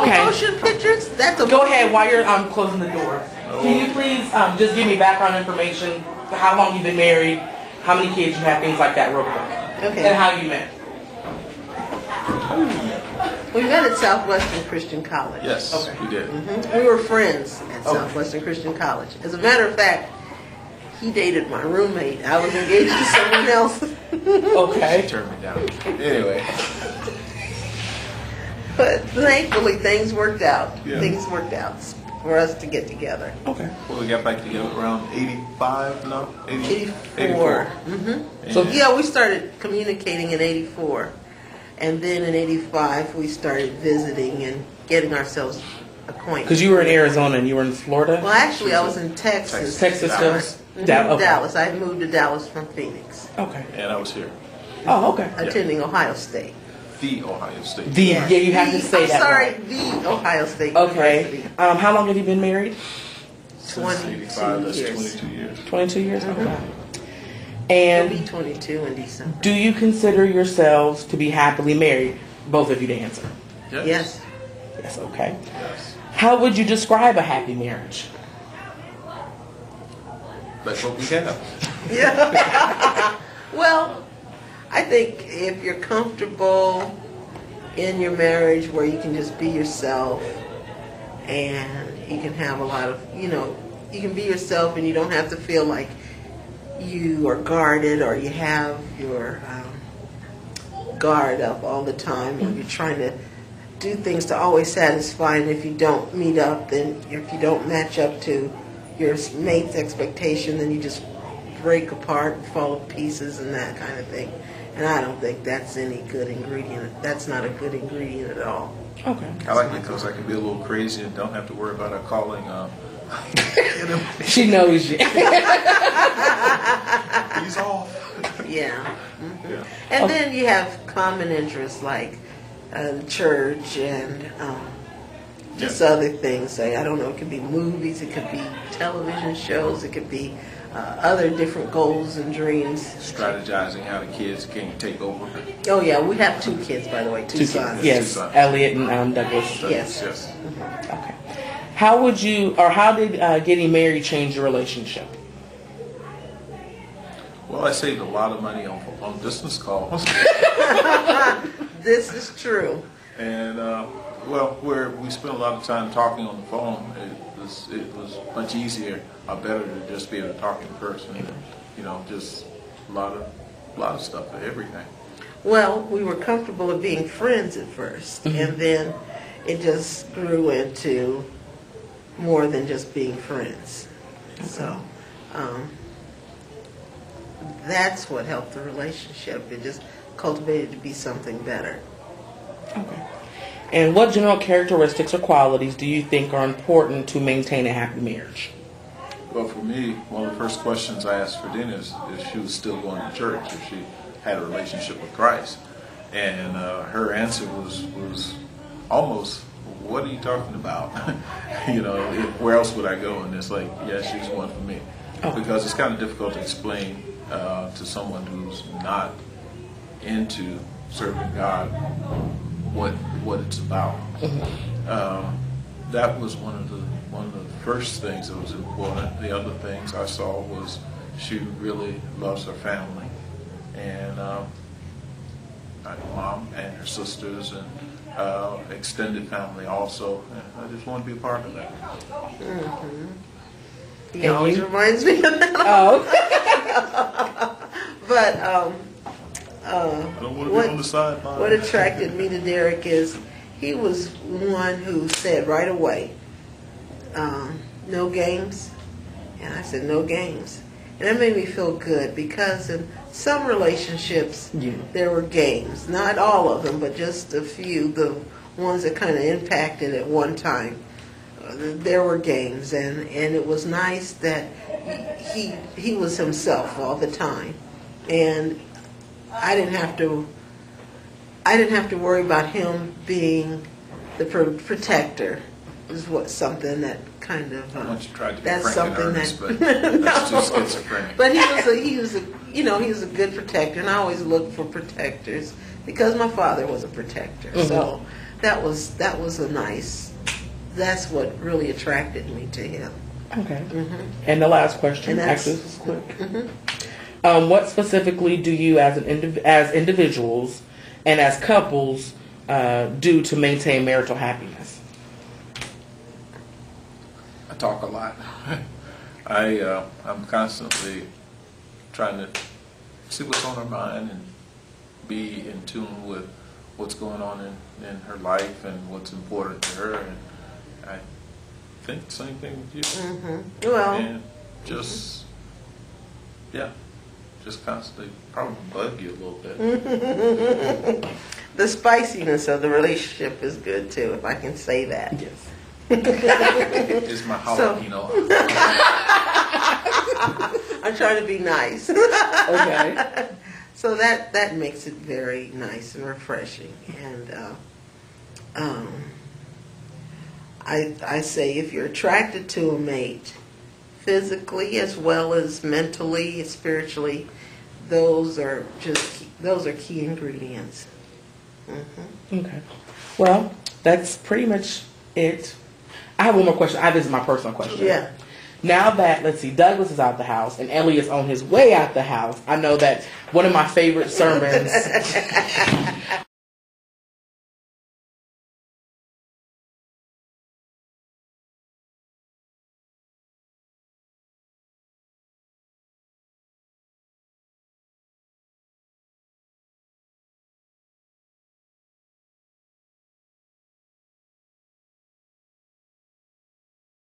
Okay. Motion pictures? That's a Go ahead while you're closing the door. Can you please just give me background information? How long you've been married? How many kids you have? Things like that, real quick. Okay. And how you met. We met at Southwestern Christian College. Yes, Okay. we did. We were friends at Southwestern Christian College. As a matter of fact, he dated my roommate. I was engaged to someone else. Okay. Turned me down. Anyway. But thankfully, things worked out. Yeah. Things worked out for us to get together. Okay. Well, we got back together around 85, no? 84. Mm-hmm. So Yeah, we started communicating in 84. And then in 85, we started visiting and getting ourselves acquainted. because you were in Arizona and you were in Florida. Well, actually, I was in Texas. Texas Dallas. still. Okay. Dallas. I moved to Dallas from Phoenix, Okay. And I was here. Oh, okay. attending Ohio State. The Ohio State. Yeah, you have to say that. Sorry, right. the Ohio State Okay. University. How long have you been married? Since 85, that's 22 years. 22 years. 22 years. Okay. It'll And be 22 in December. do you consider yourselves to be happily married? Both of you to answer. Yes. Yes. Okay. Yes. How would you describe a happy marriage? That's what we have. Yeah. Well, I think if you're comfortable in your marriage where you can just be yourself and you can have a lot of, you can be yourself and you don't have to feel like you are guarded or you have your guard up all the time or you're trying to do things to always satisfy, and if you don't meet up, then if you don't match up to your mate's expectation, then you just break apart and fall to pieces and that kind of thing. And I don't think that's any good ingredient. That's not a good ingredient at all. Okay. I like it because I can be a little crazy and don't have to worry about her calling. She knows you. He's off. Yeah. Yeah. And then you have common interests like the church and just other things. Like, I don't know, it could be movies, it could be television shows, it could be other different goals and dreams. Strategizing how the kids can take over. Oh yeah, we have 2 kids, by the way, 2 sons. Yes, Two sons. Elliot and Douglas. Yes. Yes. Okay. How would you, or how did getting married change your relationship? Well, I saved a lot of money on distance calls. This is true. And where we spent a lot of time talking on the phone, it was much easier or better to just be able to talk in person. Just a lot of stuff, everything. Well, we were comfortable with being friends at first, and then it just grew into more than just being friends. So that's what helped the relationship. It just cultivated to be something better. Okay. And what general characteristics or qualities do you think are important to maintain a happy marriage? Well, for me, one of the first questions I asked Fredena is if she was still going to church, if she had a relationship with Christ. And her answer was almost, what are you talking about? Where else would I go? And it's like, yeah, she's one for me. Oh. Because it's kind of difficult to explain to someone who's not into serving God what it's about. That was one of the first things that was important. The other things I saw was she really loves her family, and my mom and her sisters and extended family also. And I just want to be a part of that. He always reminds me of that. Oh. But I don't want to be on the sideline. what attracted me to Deric is he was one who said right away, no games. And I said, no games. And that made me feel good because in some relationships, there were games. Not all of them, but just a few, the ones that kind of impacted at one time. There were games, and it was nice that he was himself all the time. And I didn't have to worry about him being the protector. Is what something that kind of Once you tried to be that's frank something and earnest, that but that's too schizophrenic. But he was a good protector, and I always looked for protectors because my father was a protector. So that was a nice. That's what really attracted me to him. Okay. And the last question, actually, this is quick. What specifically do you, as individuals and as couples, do to maintain marital happiness? I talk a lot. I'm constantly trying to see what's on her mind and be in tune with what's going on in her life and what's important to her. And I think the same thing with you. Well, and just constantly probably bug you a little bit. the spiciness of the relationship is good too, if I can say that. Yes. It's my jalapeno. I'm trying to be nice. Okay. So that makes it very nice and refreshing. And I say if you're attracted to a mate, physically as well as mentally, spiritually, those are key ingredients. Okay. Well, that's pretty much it. I have one more question. This is my personal question. Yeah. Now that, let's see, Douglas is out the house and Ellie is on his way out the house, I know that one of my favorite sermons